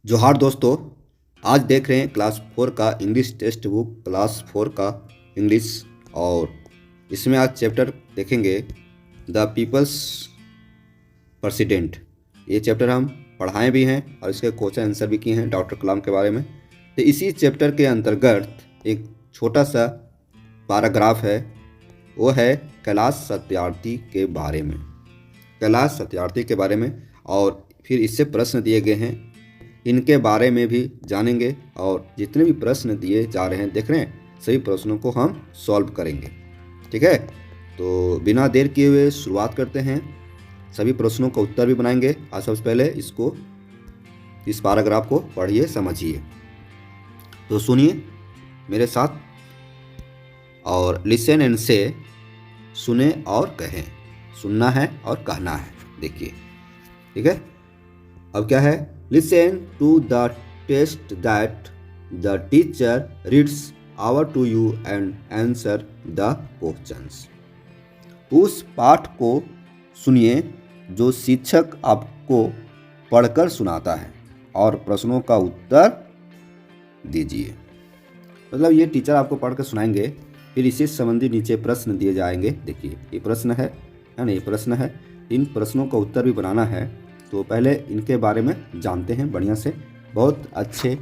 जोहार दोस्तों, आज देख रहे हैं क्लास 4 का इंग्लिश टेक्स्ट बुक क्लास 4 का इंग्लिश। और इसमें आज चैप्टर देखेंगे द पीपल्स प्रेसिडेंट। ये चैप्टर हम पढ़ाए भी हैं और इसके क्वेश्चन आंसर भी किए हैं डॉक्टर कलाम के बारे में। तो इसी चैप्टर के अंतर्गत एक छोटा सा पैराग्राफ है, वो है कैलाश सत्यार्थी के बारे में। कैलाश सत्यार्थी के बारे में और फिर इससे प्रश्न दिए गए हैं, इनके बारे में भी जानेंगे। और जितने भी प्रश्न दिए जा रहे हैं देख रहे हैं, सभी प्रश्नों को हम सॉल्व करेंगे। ठीक है, तो बिना देर किए हुए शुरुआत करते हैं। सभी प्रश्नों का उत्तर भी बनाएंगे। आज सबसे पहले इस पैराग्राफ को पढ़िए, समझिए। तो सुनिए मेरे साथ और लिसन एंड से, सुने और कहें। सुनना है और कहना है। देखिए, ठीक है। अब क्या है, listen to the test that the teacher reads out to you and answer the questions. उस पाठ को सुनिए जो शिक्षक आपको पढ़कर सुनाता है और प्रश्नों का उत्तर दीजिए। मतलब ये टीचर आपको पढ़कर सुनाएंगे, फिर इसी संबंधी नीचे प्रश्न दिए जाएंगे। देखिए, ये प्रश्न है ना, ये प्रश्न है। इन प्रश्नों का उत्तर भी बनाना है। तो पहले इनके बारे में जानते हैं बढ़िया से। बहुत अच्छे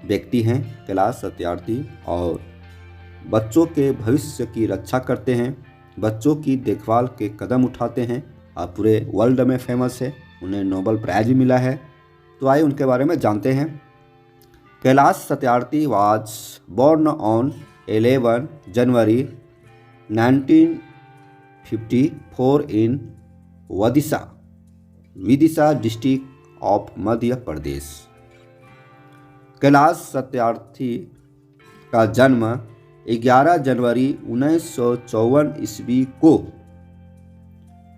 व्यक्ति हैं कैलाश सत्यार्थी, और बच्चों के भविष्य की रक्षा करते हैं, बच्चों की देखभाल के कदम उठाते हैं और पूरे वर्ल्ड में फेमस है। उन्हें नोबेल प्राइज भी मिला है। तो आइए उनके बारे में जानते हैं। Kailash Satyarthi was born on 11 January 1954 in Vidisha district of Madhya Pradesh. Kailash Satyarthi का जन्म 11 जनवरी 1954 ईस्वी को।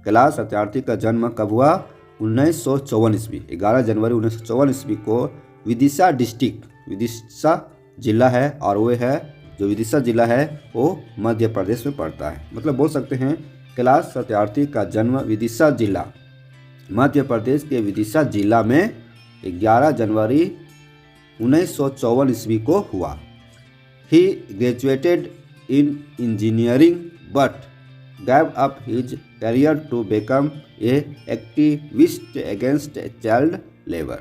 कैलाश सत्यार्थी का जन्म कब हुआ? 1954 ईस्वी, 11 जनवरी 1954 ईस्वी को विदिशा डिस्ट्रिक्ट, विदिशा जिला है, और वो है जो विदिशा जिला है वो मध्य प्रदेश में पड़ता है। मतलब बोल सकते हैं कैलाश सत्यार्थी का जन्म विदिशा जिला, मध्य प्रदेश के विदिशा जिला में 11 जनवरी 1954 ईस्वी को हुआ। He graduated in engineering but gave up his career to become a activist against child labor।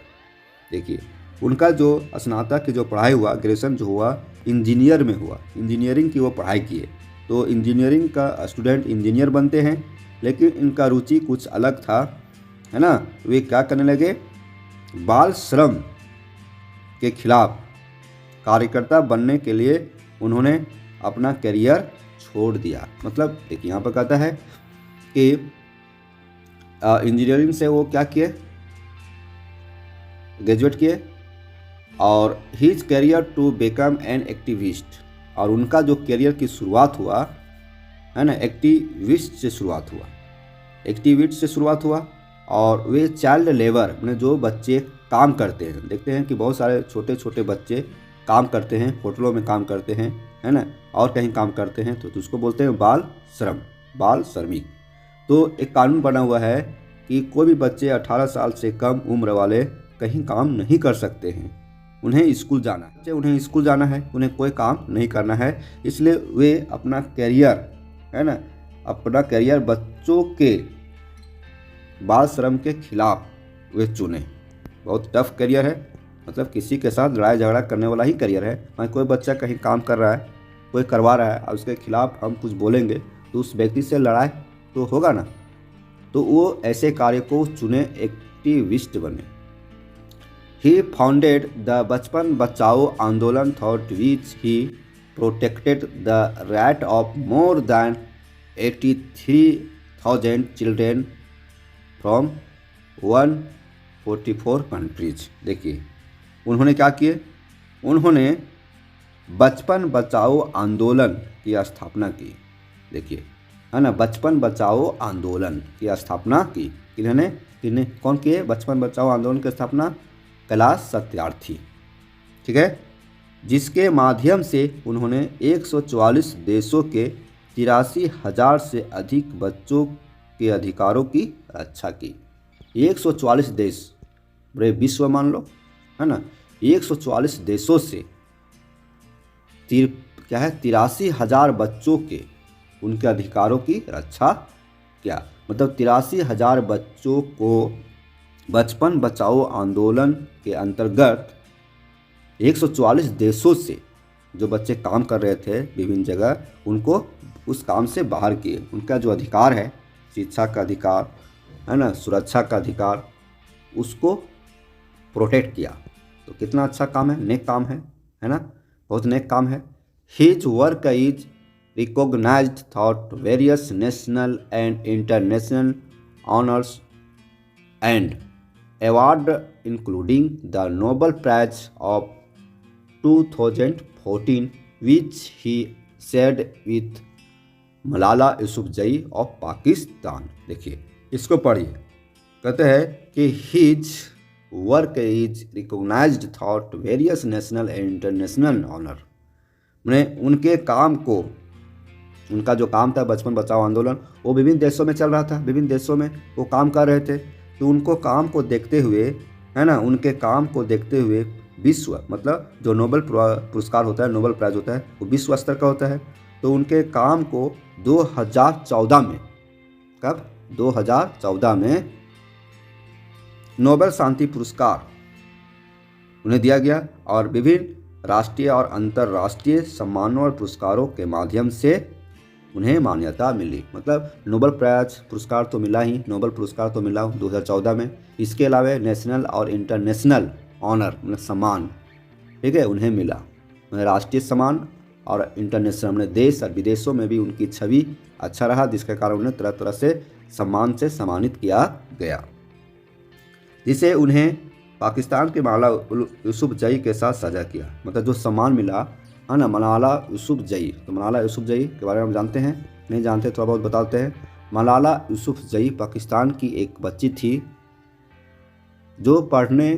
देखिए, उनका जो स्नातक की जो पढ़ाई हुआ, ग्रेजुएशन जो हुआ, इंजीनियर में हुआ। इंजीनियरिंग की वो पढ़ाई किए, तो इंजीनियरिंग का स्टूडेंट इंजीनियर बनते हैं। लेकिन इनका रुचि कुछ अलग था, है ना। वे क्या करने लगे, बाल श्रम के खिलाफ कार्यकर्ता बनने के लिए उन्होंने अपना करियर छोड़ दिया। मतलब देखिए, यहाँ पर कहता है कि इंजीनियरिंग से वो क्या किए, ग्रेजुएट किए, और his career to become an activist. और उनका जो करियर की शुरुआत हुआ है ना, एक्टिविस्ट से शुरुआत हुआ। और वे चाइल्ड लेबर में जो बच्चे काम करते हैं, देखते हैं कि बहुत सारे छोटे छोटे बच्चे काम करते हैं, होटलों में काम करते हैं, है ना, और कहीं काम करते हैं, तो उसको बोलते हैं बाल श्रम, बाल श्रमिक। तो एक कानून बना हुआ है कि कोई भी बच्चे 18 साल से कम उम्र वाले कहीं काम नहीं कर सकते हैं। उन्हें स्कूल जाना है, उन्हें कोई काम नहीं करना है। इसलिए वे अपना करियर, है ना, अपना करियर बच्चों के बाल श्रम के खिलाफ वे चुने। बहुत टफ करियर है, मतलब किसी के साथ लड़ाई झगड़ा करने वाला ही करियर है। कोई बच्चा कहीं काम कर रहा है, कोई करवा रहा है, और उसके खिलाफ हम कुछ बोलेंगे तो उस व्यक्ति से लड़ाई तो होगा ना। तो वो ऐसे कार्य को चुने, एक्टिविस्ट बने। ही फाउंडेड द बचपन बचाओ आंदोलन thought which he protected the right of more than 83,000 children from 144 countries. देखिए, उन्होंने क्या किए, उन्होंने बचपन बचाओ आंदोलन की स्थापना की। देखिए, है ना, बचपन बचाओ आंदोलन की स्थापना की। किन्होंने कौन किए बचपन बचाओ आंदोलन की स्थापना? कैलाश सत्यार्थी। ठीक है, जिसके माध्यम से उन्होंने 144 देशों के 83,000 से अधिक बच्चों के अधिकारों की रक्षा की। 144 देश, पूरे विश्व मान लो, है ना, 144 देशों से क्या है 83,000 बच्चों के उनके अधिकारों की रक्षा किया। मतलब 83,000 बच्चों को बचपन बचाओ आंदोलन के अंतर्गत 144 देशों से जो बच्चे काम कर रहे थे विभिन्न जगह, उनको उस काम से बाहर किए। उनका जो अधिकार है, शिक्षा का अधिकार है ना, सुरक्षा का अधिकार, उसको प्रोटेक्ट किया। तो कितना अच्छा काम है, नेक काम है ना, बहुत नेक काम है। His work is recognised through various national and international honours and award including the Nobel prize of 2014 which he shared with Malala Yousafzai of Pakistan. देखिए इसको पढ़िए, कहते हैं कि his work is recognised through various national and international honour. मैंने उनके काम को, उनका जो काम था बचपन बचाओ आंदोलन, वो विभिन्न देशों में चल रहा था, विभिन्न देशों में वो काम कर रहे थे। तो उनको काम को देखते हुए, है ना, उनके काम को देखते हुए विश्व, मतलब जो नोबेल पुरस्कार होता है, नोबेल प्राइज होता है, वो विश्व स्तर का होता है। तो उनके काम को 2014 में, कब, 2014 में नोबेल शांति पुरस्कार उन्हें दिया गया और विभिन्न राष्ट्रीय और अंतर्राष्ट्रीय सम्मानों और पुरस्कारों के माध्यम से उन्हें मान्यता मिली। मतलब नोबेल प्राइज पुरस्कार तो मिला ही, नोबेल पुरस्कार तो मिला 2014 में। इसके अलावा नेशनल और इंटरनेशनल ऑनर, मतलब सम्मान, ठीक है, उन्हें मिला। राष्ट्रीय सम्मान और इंटरनेशनल, मतलब देश और विदेशों में भी उनकी छवि अच्छा रहा, जिसके कारण उन्हें तरह तरह से सम्मान से सम्मानित किया गया, जिसे उन्हें पाकिस्तान के मलाला यूसुफजई के साथ साझा किया। मतलब जो सम्मान मिला है ना, मलाला यूसुफजई। तो मलाला यूसुफजई के बारे में हम जानते हैं, नहीं जानते थोड़ा बहुत बताते हैं। मलाला यूसुफजई पाकिस्तान की एक बच्ची थी जो पढ़ने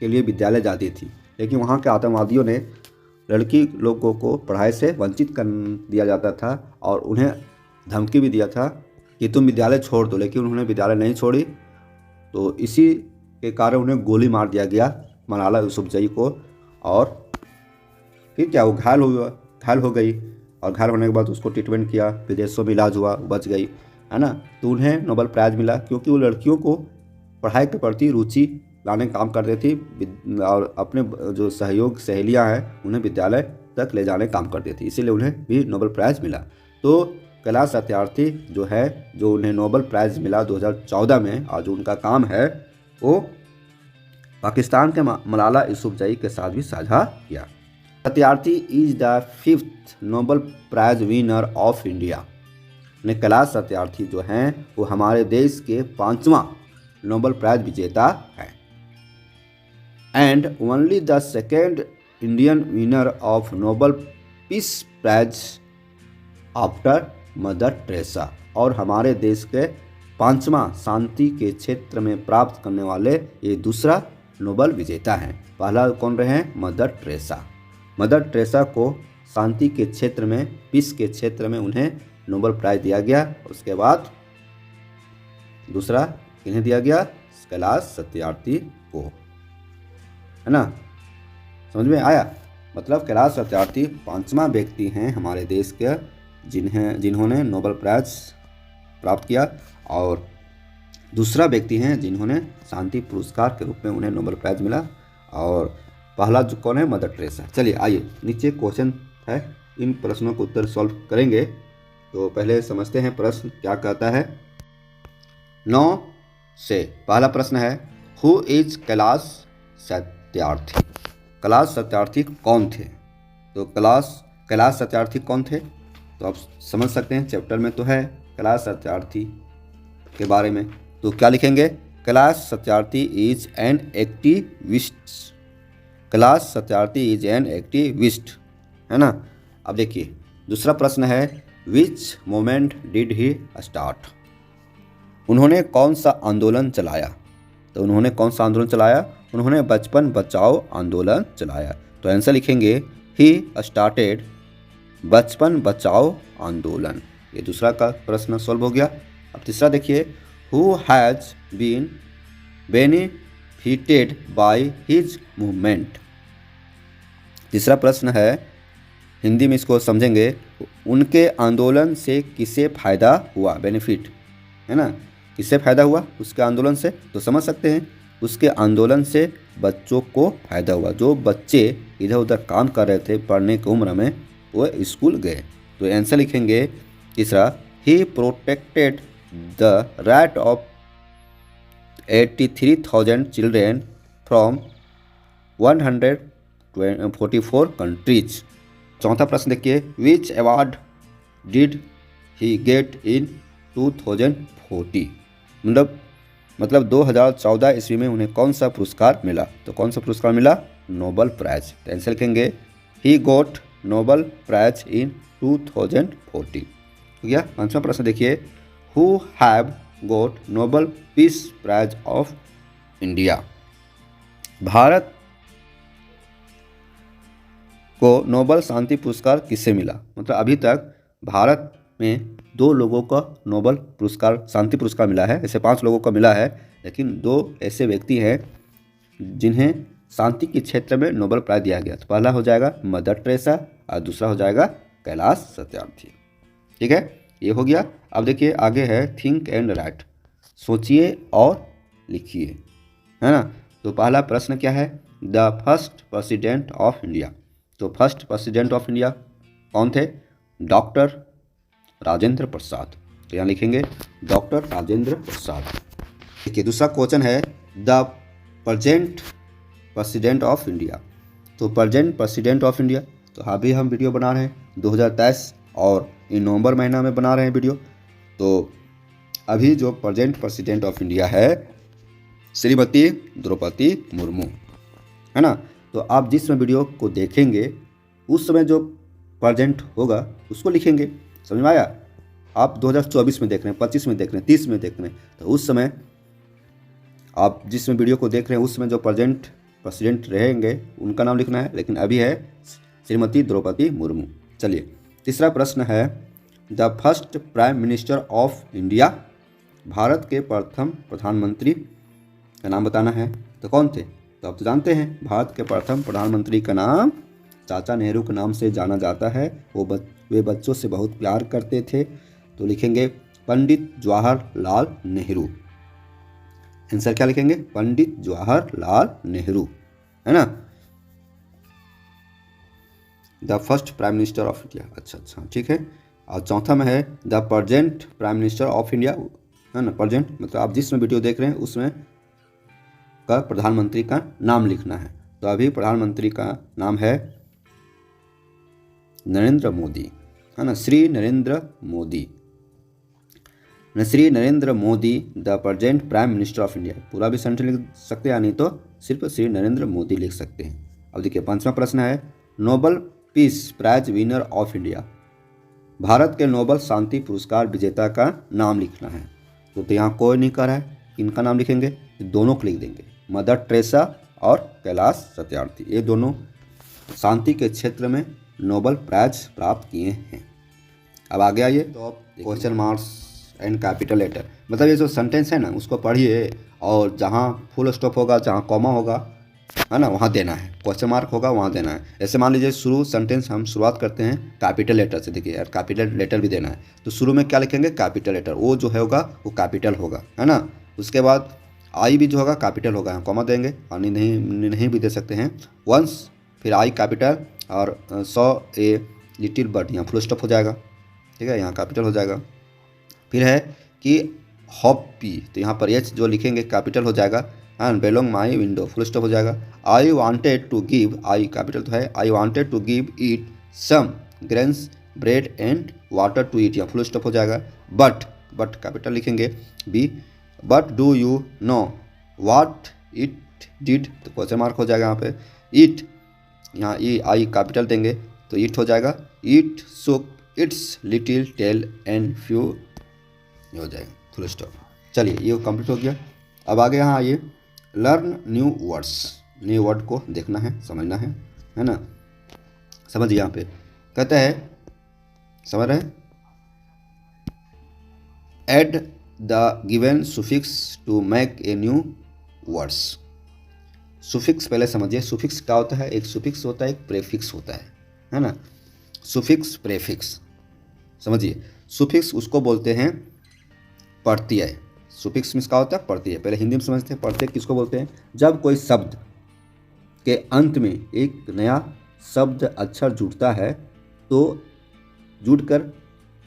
के लिए विद्यालय जाती थी, लेकिन वहाँ के आतंकवादियों ने लड़की लोगों को पढ़ाई से वंचित कर दिया जाता था और उन्हें धमकी भी दिया था कि तुम विद्यालय छोड़ दो, लेकिन उन्होंने विद्यालय नहीं छोड़ी। तो इसी के कारण उन्हें गोली मार दिया गया, मलाला यूसुफजई को। और फिर क्या, वो घायल हो गई और घायल होने के बाद उसको ट्रीटमेंट किया, विदेशों में इलाज हुआ, बच गई, है ना। तो उन्हें नोबेल प्राइज़ मिला क्योंकि वो लड़कियों को पढ़ाई के प्रति रुचि लाने का काम करती थी और अपने जो सहेलियां हैं उन्हें विद्यालय तक ले जाने का काम करती थी, इसीलिए उन्हें भी नोबेल प्राइज़ मिला। तो कैलाश सत्यार्थी जो है, जो उन्हें नोबेल प्राइज़ मिला 2014 में, और जो उनका काम है वो पाकिस्तान के मलाला यूसुफजई के साथ भी साझा किया। Satyarthi is the 5th Nobel prize winner of India. Kailash Satyarthi जो हैं वो हमारे देश के 5वां नोबेल प्राइज़ विजेता हैं and only the 2nd Indian winner of Nobel peace prize after Mother Teresa. और हमारे देश के 5वां शांति के क्षेत्र में प्राप्त करने वाले ये दूसरा नोबेल विजेता हैं। पहला कौन रहे हैं, मदर टेरेसा। मदर टेरेसा को शांति के क्षेत्र में, पीस के क्षेत्र में उन्हें नोबेल प्राइज़ दिया गया। उसके बाद दूसरा किन्हें दिया गया, कैलाश सत्यार्थी को, है ना, समझ में आया। मतलब कैलाश सत्यार्थी 5वां व्यक्ति हैं हमारे देश के जिन्होंने नोबेल प्राइज़ प्राप्त किया, और दूसरा व्यक्ति हैं जिन्होंने शांति पुरस्कार के रूप में उन्हें नोबेल प्राइज़ मिला, और पहला जो कौन है, मदर टेरेसा। चलिए आइए, नीचे क्वेश्चन है, इन प्रश्नों को उत्तर सॉल्व करेंगे। तो पहले समझते हैं प्रश्न क्या कहता है। 9 से पहला प्रश्न है, हु इज कैलाश सत्यार्थी। कैलाश सत्यार्थी कौन थे। तो कैलाश सत्यार्थी कौन थे, तो आप समझ सकते हैं, चैप्टर में तो है कैलाश सत्यार्थी के बारे में। तो क्या लिखेंगे, Kailash Satyarthi is an activist. Kailash Satyarthi is an activist, है ना। अब देखिए दूसरा प्रश्न है, विच मोमेंट डिड ही स्टार्ट। उन्होंने कौन सा आंदोलन चलाया। तो उन्होंने कौन सा आंदोलन चलाया, उन्होंने बचपन बचाओ आंदोलन चलाया। तो आंसर लिखेंगे, ही स्टार्टेड बचपन बचाओ आंदोलन। ये दूसरा का प्रश्न सॉल्व हो गया। अब तीसरा देखिए, who has been benefited by his movement. तीसरा प्रश्न है, हिंदी में इसको समझेंगे, उनके आंदोलन से किसे फ़ायदा हुआ, बेनिफिट है ना, किससे फ़ायदा हुआ, उसके आंदोलन से। तो समझ सकते हैं, उसके आंदोलन से बच्चों को फ़ायदा हुआ। जो बच्चे इधर उधर काम कर रहे थे पढ़ने की उम्र में, वो स्कूल गए। तो आंसर लिखेंगे तीसरा, he protected the right of 83,000 children from 144 countries. चौथा प्रश्न देखिए, which award did he get in 2040। मतलब 2014 ईस्वी में उन्हें कौन सा पुरस्कार मिला। तो कौन सा पुरस्कार मिला, नोबल प्राइज। तो आंसर लिखेंगे ही गोट नोबल प्राइज इन 2040। हो गया। पांचवा प्रश्न देखिए, who have got Nobel peace prize of India. भारत को नोबल शांति पुरस्कार किससे मिला। मतलब अभी तक भारत में 2 लोगों का नोबल पुरस्कार, शांति पुरस्कार मिला है। ऐसे 5 लोगों का मिला है, लेकिन 2 ऐसे व्यक्ति हैं जिन्हें शांति के क्षेत्र में नोबल प्राइज दिया गया। तो पहला हो जाएगा मदर टेरेसा और दूसरा हो जाएगा कैलाश सत्यार्थी। ठीक है, ये हो गया। अब देखिए आगे है थिंक एंड राइट, सोचिए और लिखिए, है ना। तो पहला प्रश्न क्या है, the first president of India. तो फर्स्ट प्रेसिडेंट ऑफ इंडिया कौन थे, डॉक्टर राजेंद्र प्रसाद। तो यहाँ लिखेंगे डॉक्टर राजेंद्र प्रसाद। देखिए दूसरा क्वेश्चन है, the present president of India. तो प्रेजेंट प्रेसिडेंट ऑफ इंडिया, तो अभी हम वीडियो बना रहे हैं 2023 और इन नवंबर महीना में बना रहे हैं वीडियो। तो अभी जो प्रेजेंट प्रेसिडेंट ऑफ इंडिया है श्रीमती द्रौपदी मुर्मू, है ना। तो आप जिस समय वीडियो को देखेंगे उस समय जो प्रेजेंट होगा उसको लिखेंगे, समझ में आया। आप 2024 में देख रहे हैं, 25 में देख रहे हैं, 30 में देख रहे हैं, तो उस समय आप जिस समय वीडियो को देख रहे हैं उस समय जो प्रेजेंट प्रेसिडेंट रहेंगे उनका नाम लिखना है, लेकिन अभी है श्रीमती द्रौपदी मुर्मू। चलिए तीसरा प्रश्न है, the first prime minister of India. भारत के प्रथम प्रधानमंत्री का नाम बताना है। तो कौन थे, तो आप तो जानते हैं भारत के प्रथम प्रधानमंत्री का नाम चाचा नेहरू के नाम से जाना जाता है। वे बच्चों से बहुत प्यार करते थे। तो लिखेंगे पंडित जवाहरलाल नेहरू। आंसर क्या लिखेंगे, पंडित जवाहरलाल नेहरू, है ना, the first prime minister of India. अच्छा ठीक है। और चौथा में है the present prime minister of India, है ना। प्रेजेंट मतलब आप जिसमें वीडियो देख रहे हैं उसमें का प्रधानमंत्री का नाम लिखना है। तो अभी प्रधानमंत्री का नाम है नरेंद्र मोदी, है ना, Shri Narendra Modi. Shri Narendra Modi the present prime minister of India, पूरा भी सेंटेंस लिख सकते हैं, नहीं तो सिर्फ श्री नरेंद्र मोदी लिख सकते हैं। अब देखिए पांचवा प्रश्न है, Nobel peace prize winner of India. भारत के नोबल शांति पुरस्कार विजेता का नाम लिखना है। तो यहाँ कोई नहीं कर रहा है, इनका नाम लिखेंगे, दोनों को लिख देंगे, मदर टेरेसा और कैलाश सत्यार्थी। ये दोनों शांति के क्षेत्र में नोबल प्राइज प्राप्त किए हैं। अब आगे आइए, तो question marks and capital letter, मतलब ये जो सेंटेंस है ना उसको पढ़िए और जहाँ फुल स्टॉप होगा, जहाँ कॉमा होगा, है ना, वहाँ देना है, क्वेश्चन मार्क होगा वहाँ देना है। ऐसे मान लीजिए शुरू सेंटेंस हम शुरुआत करते हैं कैपिटल लेटर से। देखिए यार कैपिटल लेटर भी देना है, तो शुरू में क्या लिखेंगे, कैपिटल लेटर, वो जो होगा वो कैपिटल होगा, है ना। उसके बाद आई भी जो होगा कैपिटल होगा, यहाँ कॉमा देंगे, और नहीं भी दे सकते हैं, वंस फिर आई कैपिटल और 100 ए लिटिल बर्ड, यहाँ फुल स्टॉप हो जाएगा, ठीक है, यहाँ कैपिटल हो जाएगा। फिर है कि हॉपी, तो यहाँ पर एच जो लिखेंगे कैपिटल हो जाएगा, and belong my window full stop हो जाएगा। I wanted to give, I capital तो है, I wanted to give it some grains bread and water to eat, यहाँ फुल स्टॉप हो जाएगा। बट कैपिटल लिखेंगे B, but do you know what it did, तो question mark हो जाएगा यहाँ पे। इट, यहाँ ई आई कैपिटल देंगे तो इट हो जाएगा। It suck it's little tail and few, ये हो जाएगा फुल स्टॉप। चलिए ये कंप्लीट हो गया। अब आगे यहाँ आइए, learn new words, new word को देखना है, समझना है ना। समझिए यहाँ पे कहता है, समझ रहे हैं, add the given suffix to make a new words. Suffix पहले समझिए, सुफिक्स क्या होता है? एक सुफिक्स होता है, एक प्रेफिक्स होता है ना। सुफिक्स प्रेफिक्स समझिए। सुफिक्स उसको बोलते हैं प्रत्यय। सुफिक्स में क्या होता है? प्रत्यय। पहले हिंदी में समझते हैं प्रत्यय किसको बोलते हैं? जब कोई शब्द के अंत में एक नया शब्द अक्षर जुड़ता है तो जुड़कर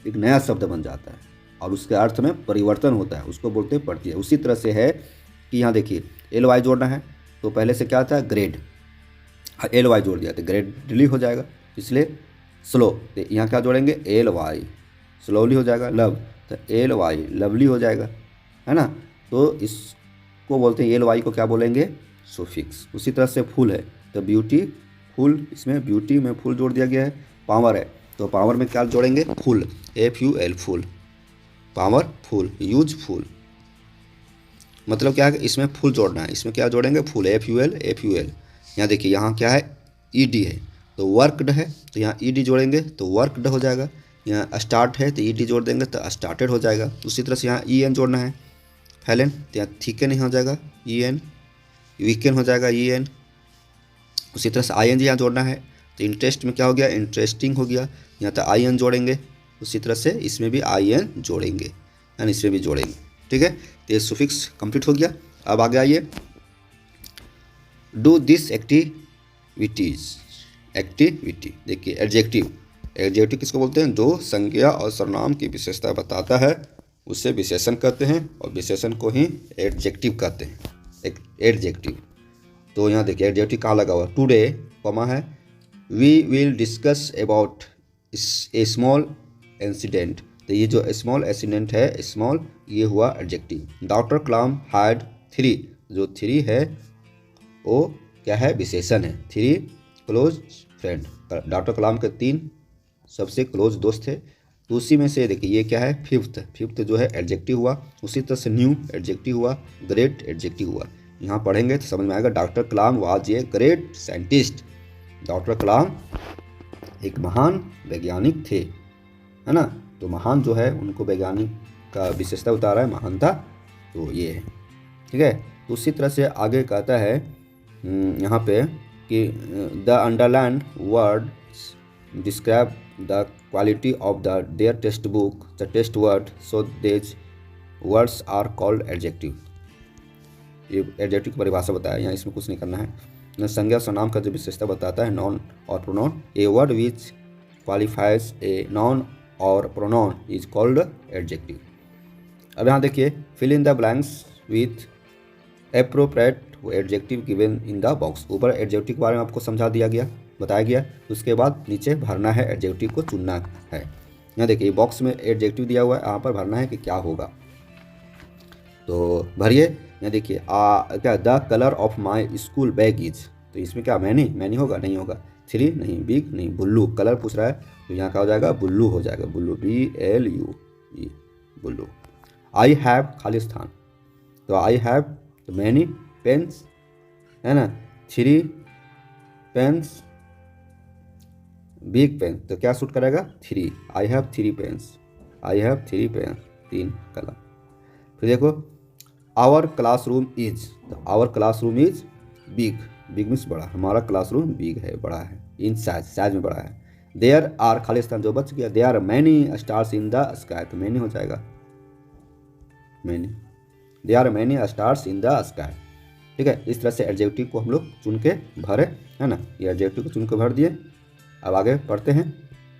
एक नया शब्द बन जाता है और उसके अर्थ में परिवर्तन होता है, उसको बोलते हैं प्रत्यय। उसी तरह से है कि यहाँ देखिए एल वाई जोड़ना है तो पहले से क्या था? ग्रेड, एल वाई जोड़ दिया तो ग्रेडली हो जाएगा, इसलिए स्लो। तो यहाँ क्या जोड़ेंगे? एल वाई, स्लोली हो जाएगा। लव तो एल वाई, लवली हो जाएगा, है ना। तो इसको बोलते हैं, एल वाई को क्या बोलेंगे? सुफिक्स। उसी तरह से फुल है तो ब्यूटी फुल, इसमें ब्यूटी में फुल जोड़ दिया गया है। पावर है तो पावर में क्या जोड़ेंगे? Full, F U L, full, power full, use full. मतलब क्या है? इसमें फुल जोड़ना है, इसमें क्या जोड़ेंगे? Full, F U L, F U L. यहाँ देखिए यहाँ क्या है? ई डी है तो वर्कड है तो यहाँ ई डी जोड़ेंगे तो वर्कड हो जाएगा। यहाँ स्टार्ट है तो ई डी जोड़ देंगे तो स्टार्टेड हो जाएगा। उसी तरह से यहाँ ई एन जोड़ना है, फैलन तो यहाँ थीकन ही हो जाएगा, ई एन, वीकेन हो जाएगा, ई एन। उसी तरह से आई एन जी यहाँ जोड़ना है तो इंटरेस्ट में क्या हो गया? इंटरेस्टिंग हो गया। यहाँ तो आई एन जोड़ेंगे, उसी तरह से इसमें भी आई एन जोड़ेंगे, यानी इसमें भी जोड़ेंगे। ठीक है, तो ये सुफिक्स कंप्लीट हो गया। अब आगे आइए, डू दिस एक्टिविटीज। एक्टिविटी देखिए, एडजेक्टिव। एडजेक्टिव किसको बोलते हैं? जो संज्ञा और सर्वनाम की विशेषता बताता है उसे विशेषण कहते हैं और विशेषण को ही एडजेक्टिव कहते हैं, एडजेक्टिव। तो यहाँ देखिए एडजेक्टिव कहाँ लगा हुआ? टुडे कॉमा है, we will discuss about a small incident. तो ये जो स्मॉल इंसिडेंट है, स्मॉल, ये हुआ एडजेक्टिव। डॉक्टर कलाम हैड 3, जो 3 है वो क्या है? विशेषण है। 3 क्लोज फ्रेंड, डॉक्टर कलाम के 3 सबसे क्लोज दोस्त थे। तो उसी में से देखिए ये क्या है? फिफ्थ, फिफ्थ जो है एडजेक्टिव हुआ। उसी तरह से न्यू एडजेक्टिव हुआ, ग्रेट एडजेक्टिव हुआ। यहाँ पढ़ेंगे तो समझ में आएगा। Doctor Kalam was a great scientist. Doctor Kalam एक महान वैज्ञानिक थे, है ना। तो महान जो है उनको वैज्ञानिक का विशेषता बता रहा है, महानता, तो ये है। ठीक है, तो उसी तरह से आगे कहता है यहाँ पे कि the underlined words describe the quality of the their text book, the text word, so these words are called adjective. ये एडजेक्टिव की परिभाषा बताया, यहाँ इसमें कुछ नहीं करना है। संज्ञा सर्वनाम का जो विशेषता बताता है, नॉन और pronoun. A word which qualifies a noun और प्रोनाउन इज कॉल्ड एडजेक्टिव। अब यहाँ देखिए, fill in the blanks with appropriate adjective given in the box. ऊपर एडजेक्टिव के बारे में आपको समझा दिया गया, बताया गया। उसके बाद नीचे भरना है, एडजेक्टिव को चुनना है। यहाँ देखिए बॉक्स में एडजेक्टिव दिया हुआ है, यहाँ पर भरना है कि क्या होगा, तो भरिए। यहाँ देखिए क्या, the colour of my school bag is, तो इसमें क्या मैनी, मैनी होगा? नहीं होगा। 3 नहीं, बिग नहीं, ब्लू। कलर पूछ रहा है तो यहाँ क्या हो जाएगा? ब्लू हो जाएगा, blue, BLU, blue. I have Khalistan, तो आई हैव मैनी पेन्स, है ना। 3 पेन्स, बिग पेन, तो क्या सूट करेगा? 3। I have 3 pens, I have 3 pen, 3 कलम। फिर देखो, आवर क्लासरूम इज, तो our classroom is big, big means बड़ा, हमारा क्लासरूम बिग है, बड़ा है। इन साइज, साइज में बड़ा है। देयर आर, खालिस्तान जो बच गया, there are many stars in the sky, तो मैनी हो जाएगा, many. There are many stars in the sky. ठीक है, इस तरह से एडजेक्टिव को हम लोग चुन के भरे, है ना। ये एडजेक्टिव को चुन के भर दिए। अब आगे पढ़ते हैं।